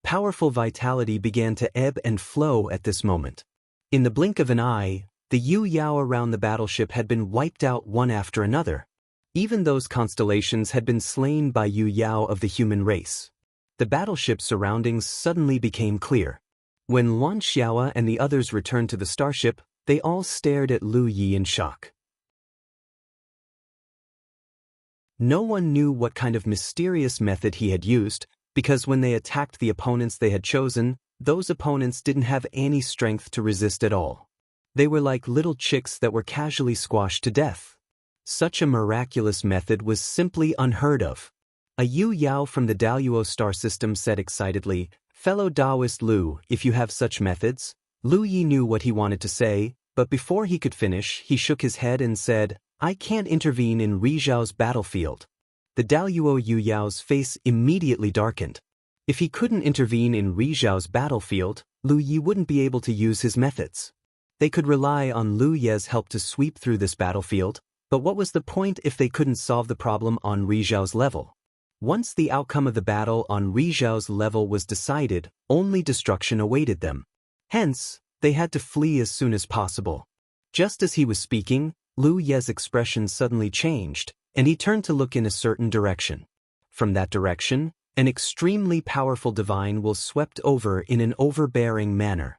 Powerful vitality began to ebb and flow at this moment. In the blink of an eye, the Yu Yao around the battleship had been wiped out one after another. Even those constellations had been slain by Yu Yao of the human race. The battleship's surroundings suddenly became clear. When Luan Xiao and the others returned to the starship, they all stared at Lu Yi in shock. No one knew what kind of mysterious method he had used, because when they attacked the opponents they had chosen, those opponents didn't have any strength to resist at all. They were like little chicks that were casually squashed to death. Such a miraculous method was simply unheard of. A Yu Yao from the Daluo star system said excitedly, "Fellow Taoist Lu, if you have such methods." Lu Yi knew what he wanted to say, but before he could finish, he shook his head and said, "I can't intervene in Rizhao's battlefield." The Daluo Yu Yao's face immediately darkened. If he couldn't intervene in Rizhao's battlefield, Lu Yi wouldn't be able to use his methods. They could rely on Lu Ye's help to sweep through this battlefield, but what was the point if they couldn't solve the problem on Rizhao's level? Once the outcome of the battle on Rizhao's level was decided, only destruction awaited them. Hence, they had to flee as soon as possible. Just as he was speaking, Lu Ye's expression suddenly changed, and he turned to look in a certain direction. From that direction, an extremely powerful divine will swept over in an overbearing manner.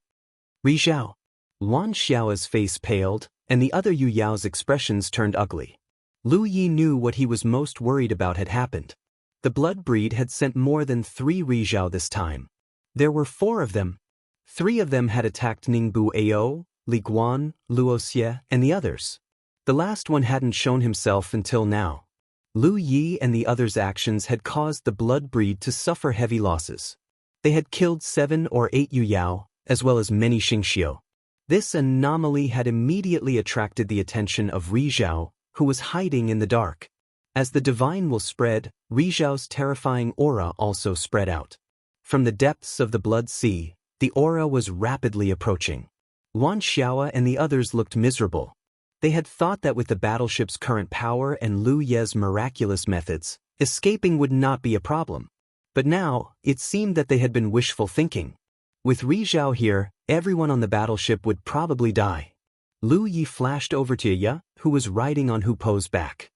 Rizhao. Luan Xiao's face paled, and the other Yu Yao's expressions turned ugly. Lu Yi knew what he was most worried about had happened. The blood breed had sent more than 3 Rizhao this time. There were 4 of them. 3 of them had attacked Ningbu Ao, Li Guan, Luo Xie, and the others. The last one hadn't shown himself until now. Lu Yi and the others' actions had caused the blood breed to suffer heavy losses. They had killed 7 or 8 Yu Yao, as well as many Xingxiu. This anomaly had immediately attracted the attention of Rizhao, who was hiding in the dark. As the divine will spread, Rizhao's terrifying aura also spread out. From the depths of the blood sea, the aura was rapidly approaching. Luan Xiao and the others looked miserable. They had thought that with the battleship's current power and Lu Ye's miraculous methods, escaping would not be a problem. But now, it seemed that they had been wishful thinking. With Rizhao here, everyone on the battleship would probably die. Lu Yi flashed over to Yaya, who was riding on Hupo's back.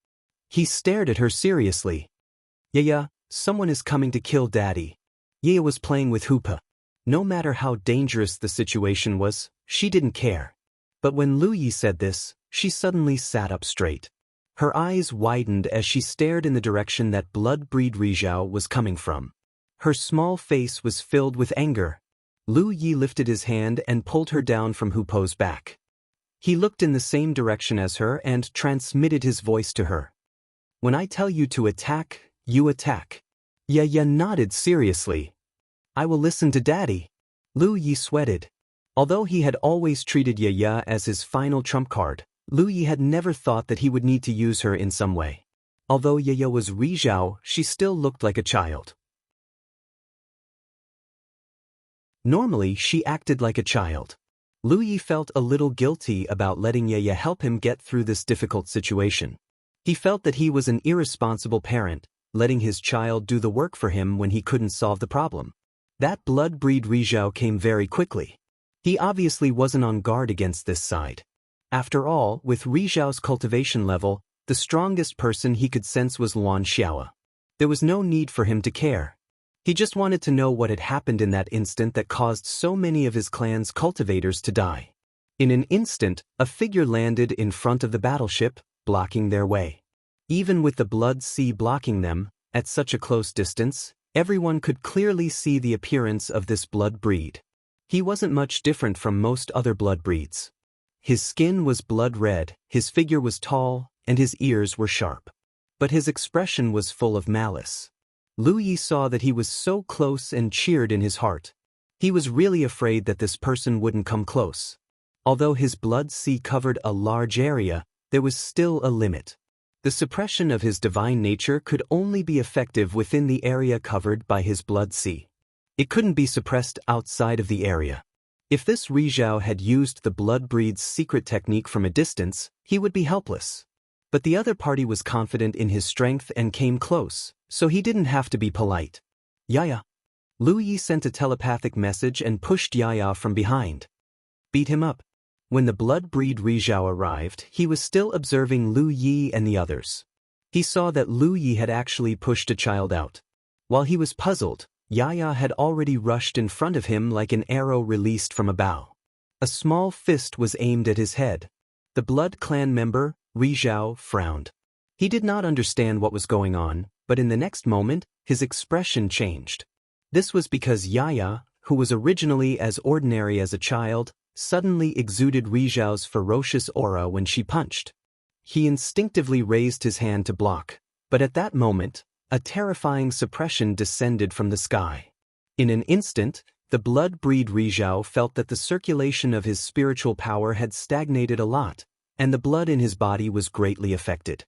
He stared at her seriously. "Yaya, someone is coming to kill Daddy." Yaya was playing with Hupo. No matter how dangerous the situation was, she didn't care. But when Lu Yi said this, she suddenly sat up straight. Her eyes widened as she stared in the direction that blood-breed Rizhao was coming from. Her small face was filled with anger. Lu Yi lifted his hand and pulled her down from Hupo's back. He looked in the same direction as her and transmitted his voice to her. "When I tell you to attack, you attack." Yaya nodded seriously. "I will listen to Daddy." Lu Yi sweated. Although he had always treated Yaya as his final trump card, Lu Yi had never thought that he would need to use her in some way. Although Yaya was Rizhao, she still looked like a child. Normally, she acted like a child. Lu Yi felt a little guilty about letting Yaya help him get through this difficult situation. He felt that he was an irresponsible parent, letting his child do the work for him when he couldn't solve the problem. That blood-breed Rizhao came very quickly. He obviously wasn't on guard against this side. After all, with Rizhao's cultivation level, the strongest person he could sense was Luan Xiao. There was no need for him to care. He just wanted to know what had happened in that instant that caused so many of his clan's cultivators to die. In an instant, a figure landed in front of the battleship, blocking their way. Even with the blood sea blocking them, at such a close distance, everyone could clearly see the appearance of this blood breed. He wasn't much different from most other blood breeds. His skin was blood red, his figure was tall, and his ears were sharp. But his expression was full of malice. Lu Yi saw that he was so close and cheered in his heart. He was really afraid that this person wouldn't come close. Although his blood sea covered a large area, there was still a limit. The suppression of his divine nature could only be effective within the area covered by his blood sea. It couldn't be suppressed outside of the area. If this Rizhao had used the blood breed's secret technique from a distance, he would be helpless. But the other party was confident in his strength and came close, so he didn't have to be polite. "Yaya." Lu Yi sent a telepathic message and pushed Yaya from behind. beat him up. When the blood-breed Rizhao arrived, he was still observing Lu Yi and the others. He saw that Lu Yi had actually pushed a child out. While he was puzzled, Yaya had already rushed in front of him like an arrow released from a bow. A small fist was aimed at his head. The blood clan member, Rizhao, frowned. He did not understand what was going on, but in the next moment, his expression changed. This was because Yaya, who was originally as ordinary as a child, suddenly exuded Rizhao's ferocious aura when she punched. He instinctively raised his hand to block, but at that moment, a terrifying suppression descended from the sky. In an instant, the blood-breed Rizhao felt that the circulation of his spiritual power had stagnated a lot, and the blood in his body was greatly affected.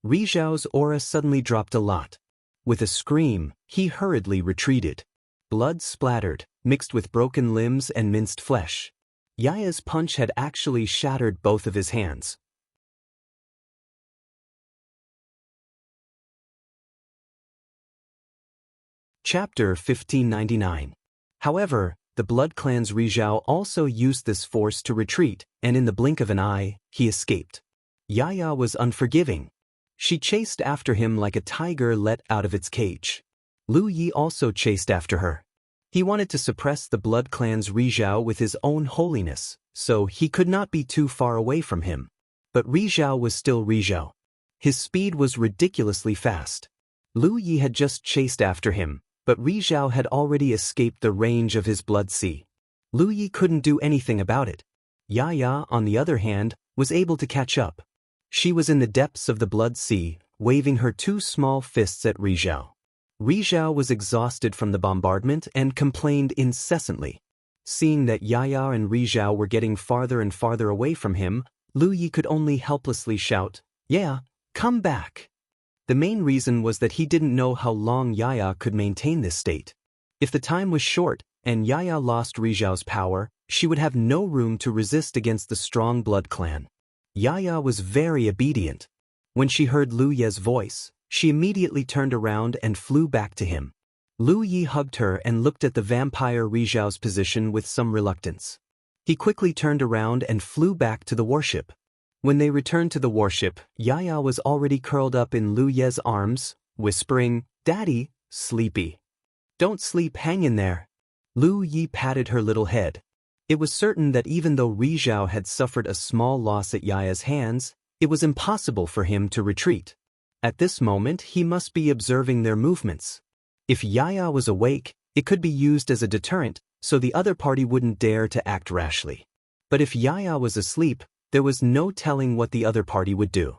Rizhao's aura suddenly dropped a lot. With a scream, he hurriedly retreated. Blood splattered, mixed with broken limbs and minced flesh. Yaya's punch had actually shattered both of his hands. Chapter 1599. However, the Blood Clan's Rizhao also used this force to retreat, and in the blink of an eye, he escaped. Yaya was unforgiving. She chased after him like a tiger let out of its cage. Lu Yi also chased after her. He wanted to suppress the Blood Clan's Rizhao with his own holiness, so he could not be too far away from him. But Rizhao was still Rizhao. His speed was ridiculously fast. Lu Yi had just chased after him, but Rizhao had already escaped the range of his blood sea. Lu Yi couldn't do anything about it. Yaya, on the other hand, was able to catch up. She was in the depths of the blood sea, waving her two small fists at Rizhao. Rizhao was exhausted from the bombardment and complained incessantly. Seeing that Yaya and Rizhao were getting farther and farther away from him, Lu Yi could only helplessly shout, "Yeah, come back." The main reason was that he didn't know how long Yaya could maintain this state. If the time was short, and Yaya lost Rizhao's power, she would have no room to resist against the strong Blood Clan. Yaya was very obedient. When she heard Lu Ye's voice, she immediately turned around and flew back to him. Lu Yi hugged her and looked at the vampire Rizhao's position with some reluctance. He quickly turned around and flew back to the warship. When they returned to the warship, Yaya was already curled up in Lu Ye's arms, whispering, "Daddy, sleepy. Don't sleep, hang in there." Lu Yi patted her little head. It was certain that even though Rizhao had suffered a small loss at Yaya's hands, it was impossible for him to retreat. At this moment, he must be observing their movements. If Yaya was awake, it could be used as a deterrent, so the other party wouldn't dare to act rashly. But if Yaya was asleep, there was no telling what the other party would do.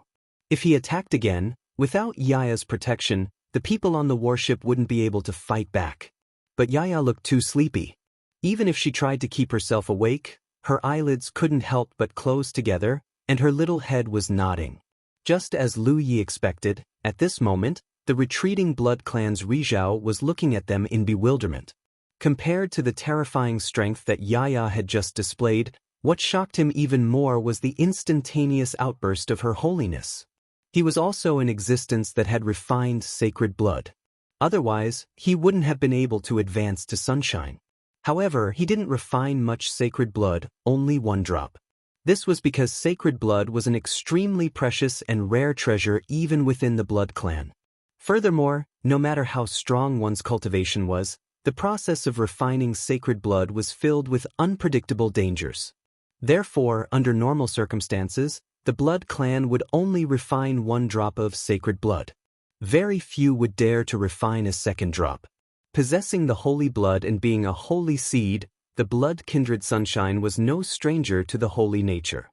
If he attacked again, without Yaya's protection, the people on the warship wouldn't be able to fight back. But Yaya looked too sleepy. Even if she tried to keep herself awake, her eyelids couldn't help but close together, and her little head was nodding. Just as Lu Yi expected, at this moment, the retreating Blood Clan's Rizhao was looking at them in bewilderment. Compared to the terrifying strength that Yaya had just displayed, what shocked him even more was the instantaneous outburst of her holiness. He was also an existence that had refined sacred blood. Otherwise, he wouldn't have been able to advance to sunshine. However, he didn't refine much sacred blood, only one drop. This was because sacred blood was an extremely precious and rare treasure even within the Blood Clan. Furthermore, no matter how strong one's cultivation was, the process of refining sacred blood was filled with unpredictable dangers. Therefore, under normal circumstances, the Blood Clan would only refine one drop of sacred blood. Very few would dare to refine a second drop. Possessing the holy blood and being a holy seed, the blood kindred Sunshine was no stranger to the holy nature.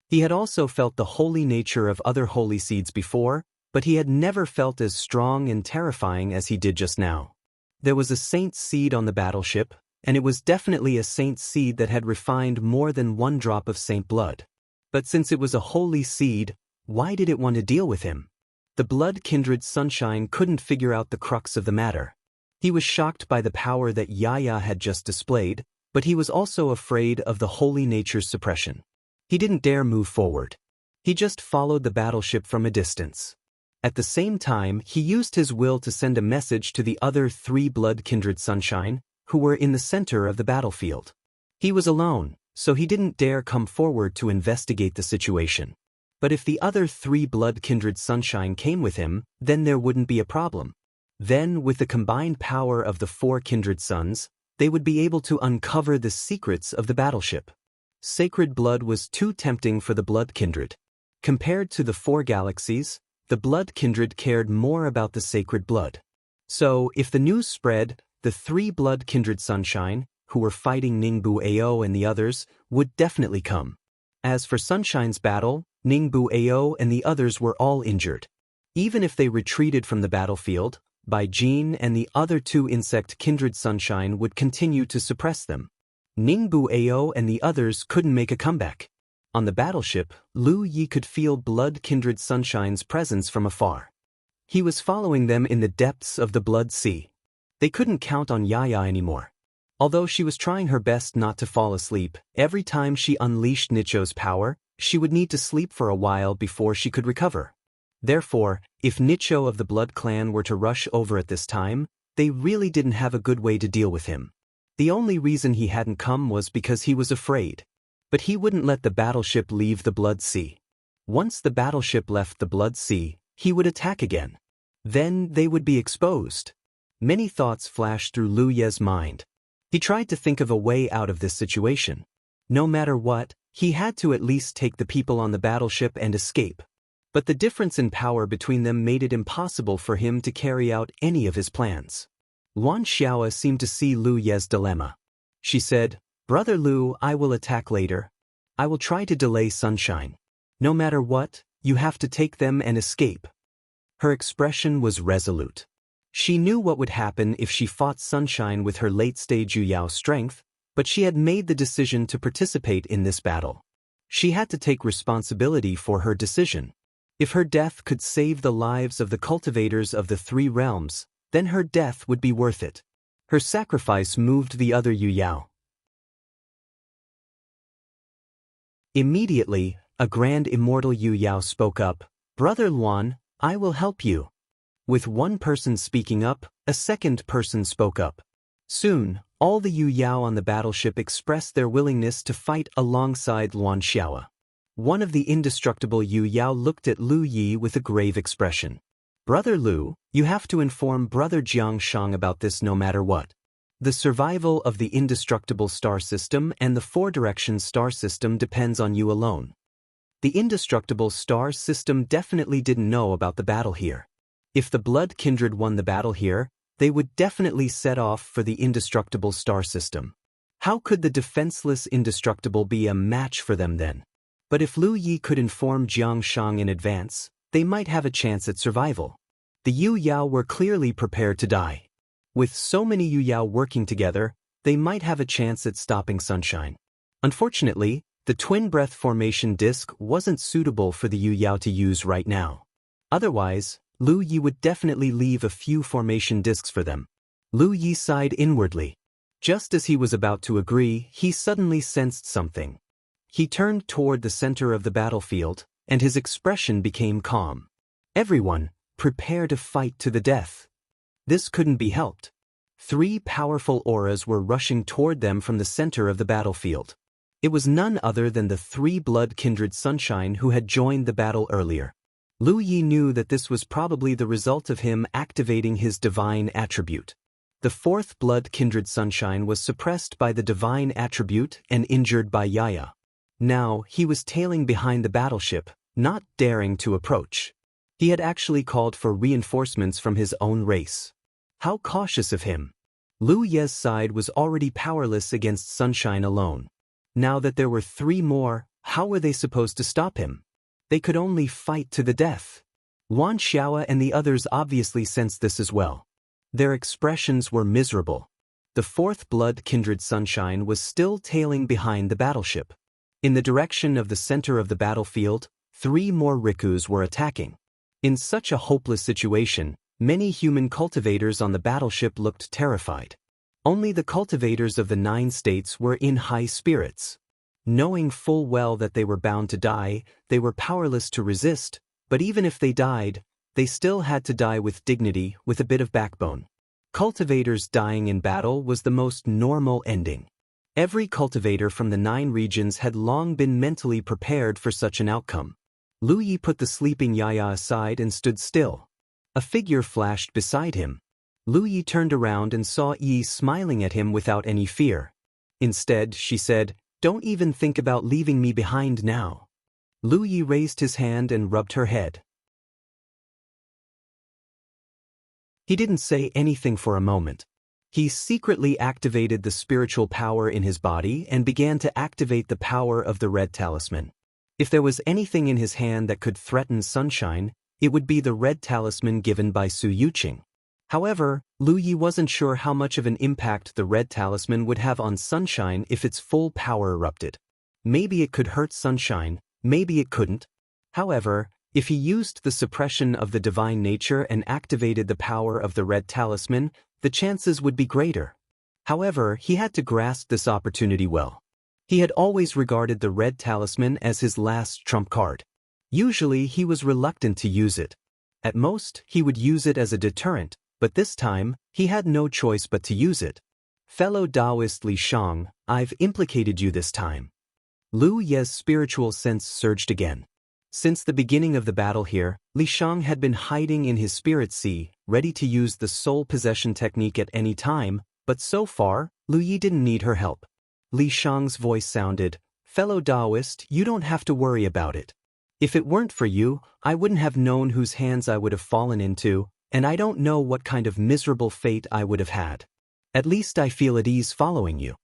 He had also felt the holy nature of other holy seeds before, but he had never felt as strong and terrifying as he did just now. There was a saint seed on the battleship, and it was definitely a saint seed that had refined more than one drop of saint blood. But since it was a holy seed, why did it want to deal with him? The blood kindred Sunshine couldn't figure out the crux of the matter. He was shocked by the power that Yaya had just displayed, but he was also afraid of the holy nature's suppression. He didn't dare move forward. He just followed the battleship from a distance. At the same time, he used his will to send a message to the other 3 blood-kindred sunshine, who were in the center of the battlefield. He was alone, so he didn't dare come forward to investigate the situation. But if the other 3 blood-kindred sunshine came with him, then there wouldn't be a problem. Then, with the combined power of the 4 kindred suns, they would be able to uncover the secrets of the battleship. Sacred blood was too tempting for the blood kindred. Compared to the 4 galaxies, the blood kindred cared more about the sacred blood. So, if the news spread, the 3 blood kindred sunshine, who were fighting Ningbu Ao and the others, would definitely come. As for Sunshine's battle, Ningbu Ao and the others were all injured. Even if they retreated from the battlefield, Bai Jin and the other 2 insect kindred sunshine would continue to suppress them. Ningbu Ao and the others couldn't make a comeback. On the battleship, Lu Yi could feel blood kindred sunshine's presence from afar. He was following them in the depths of the blood sea. They couldn't count on Yaya anymore. Although she was trying her best not to fall asleep, every time she unleashed Nicho's power, she would need to sleep for a while before she could recover. Therefore, if Nicho of the Blood Clan were to rush over at this time, they really didn't have a good way to deal with him. The only reason he hadn't come was because he was afraid. But he wouldn't let the battleship leave the Blood Sea. Once the battleship left the Blood Sea, he would attack again. Then they would be exposed. Many thoughts flashed through Lu Ye's mind. He tried to think of a way out of this situation. No matter what, he had to at least take the people on the battleship and escape. But the difference in power between them made it impossible for him to carry out any of his plans. Luan Xiao seemed to see Lu Ye's dilemma. She said, "Brother Lu, I will attack later. I will try to delay Sunshine. No matter what, you have to take them and escape." Her expression was resolute. She knew what would happen if she fought Sunshine with her late-stage Yu Yao strength, but she had made the decision to participate in this battle. She had to take responsibility for her decision. If her death could save the lives of the cultivators of the 3 realms, then her death would be worth it. Her sacrifice moved the other Yu Yao. Immediately, a grand immortal Yu Yao spoke up, "Brother Luan, I will help you." With one person speaking up, a second person spoke up. Soon, all the Yu Yao on the battleship expressed their willingness to fight alongside Luan Xiao. One of the indestructible Yu Yao looked at Lu Yi with a grave expression. "Brother Lu, you have to inform Brother Jiang Shang about this no matter what. The survival of the indestructible star system and the 4 directions star system depends on you alone." The indestructible star system definitely didn't know about the battle here. If the Blood Kindred won the battle here, they would definitely set off for the indestructible star system. How could the defenseless indestructible be a match for them then? But if Lu Yi could inform Jiang Shang in advance, they might have a chance at survival. The Yu Yao were clearly prepared to die. With so many Yu Yao working together, they might have a chance at stopping Sunshine. Unfortunately, the twin breath formation disc wasn't suitable for the Yu Yao to use right now. Otherwise, Lu Yi would definitely leave a few formation discs for them. Lu Yi sighed inwardly. Just as he was about to agree, he suddenly sensed something. He turned toward the center of the battlefield, and his expression became calm. "Everyone, prepare to fight to the death." This couldn't be helped. 3 powerful auras were rushing toward them from the center of the battlefield. It was none other than the 3 blood kindred sunshine who had joined the battle earlier. Lu Yi knew that this was probably the result of him activating his divine attribute. The 4th blood kindred sunshine was suppressed by the divine attribute and injured by Yaya. Now, he was tailing behind the battleship, not daring to approach. He had actually called for reinforcements from his own race. How cautious of him. Lu Ye's side was already powerless against Sunshine alone. Now that there were 3 more, how were they supposed to stop him? They could only fight to the death. Luan Xiao and the others obviously sensed this as well. Their expressions were miserable. The 4th blood kindred sunshine was still tailing behind the battleship. In the direction of the center of the battlefield, 3 more Rikus were attacking. In such a hopeless situation, many human cultivators on the battleship looked terrified. Only the cultivators of the 9 states were in high spirits. Knowing full well that they were bound to die, they were powerless to resist, but even if they died, they still had to die with dignity, with a bit of backbone. Cultivators dying in battle was the most normal ending. Every cultivator from the 9 regions had long been mentally prepared for such an outcome. Lu Yi put the sleeping Yaya aside and stood still. A figure flashed beside him. Lu Yi turned around and saw Yi smiling at him without any fear. Instead, she said, "Don't even think about leaving me behind now." Lu Yi raised his hand and rubbed her head. He didn't say anything for a moment. He secretly activated the spiritual power in his body and began to activate the power of the red talisman. If there was anything in his hand that could threaten sunshine, it would be the red talisman given by Su Yuqing. However, Lu Yi wasn't sure how much of an impact the red talisman would have on sunshine if its full power erupted. Maybe it could hurt sunshine, maybe it couldn't. However, if he used the suppression of the divine nature and activated the power of the red talisman, the chances would be greater. However, he had to grasp this opportunity well. He had always regarded the red talisman as his last trump card. Usually, he was reluctant to use it. At most, he would use it as a deterrent, but this time, he had no choice but to use it. "Fellow Taoist Li Shang, I've implicated you this time." Lu Ye's spiritual sense surged again. Since the beginning of the battle here, Li Shang had been hiding in his spirit sea, ready to use the soul possession technique at any time, but so far, Lu Yi didn't need her help. Li Shang's voice sounded, "Fellow Taoist, you don't have to worry about it. If it weren't for you, I wouldn't have known whose hands I would have fallen into, and I don't know what kind of miserable fate I would have had. At least I feel at ease following you."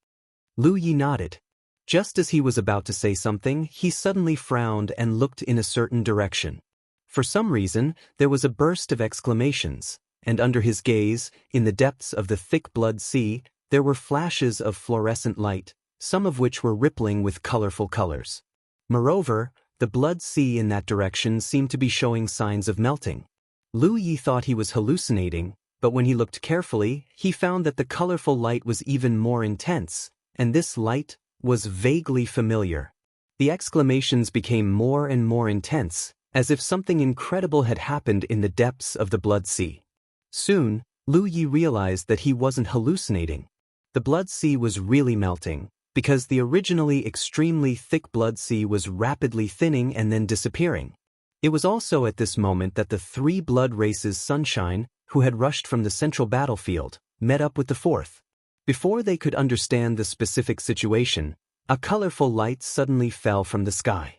Lu Yi nodded. Just as he was about to say something, he suddenly frowned and looked in a certain direction. For some reason, there was a burst of exclamations, and under his gaze, in the depths of the thick blood sea, there were flashes of fluorescent light, some of which were rippling with colorful colors. Moreover, the blood sea in that direction seemed to be showing signs of melting. Lu Yi thought he was hallucinating, but when he looked carefully, he found that the colorful light was even more intense, and this light was vaguely familiar. The exclamations became more and more intense, as if something incredible had happened in the depths of the blood sea. Soon, Lu Yi realized that he wasn't hallucinating. The blood sea was really melting, because the originally extremely thick blood sea was rapidly thinning and then disappearing. It was also at this moment that the 3 blood races Sunshine, who had rushed from the central battlefield, met up with the 4th. Before they could understand the specific situation, a colorful light suddenly fell from the sky.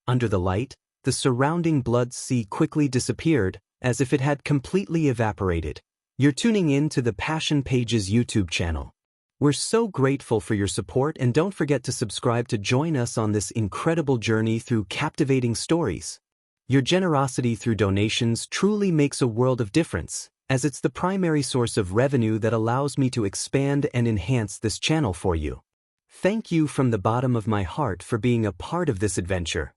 Under the light, the surrounding blood sea quickly disappeared, as if it had completely evaporated. You're tuning in to the Passion Pages YouTube channel. We're so grateful for your support, and don't forget to subscribe to join us on this incredible journey through captivating stories. Your generosity through donations truly makes a world of difference, as it's the primary source of revenue that allows me to expand and enhance this channel for you. Thank you from the bottom of my heart for being a part of this adventure.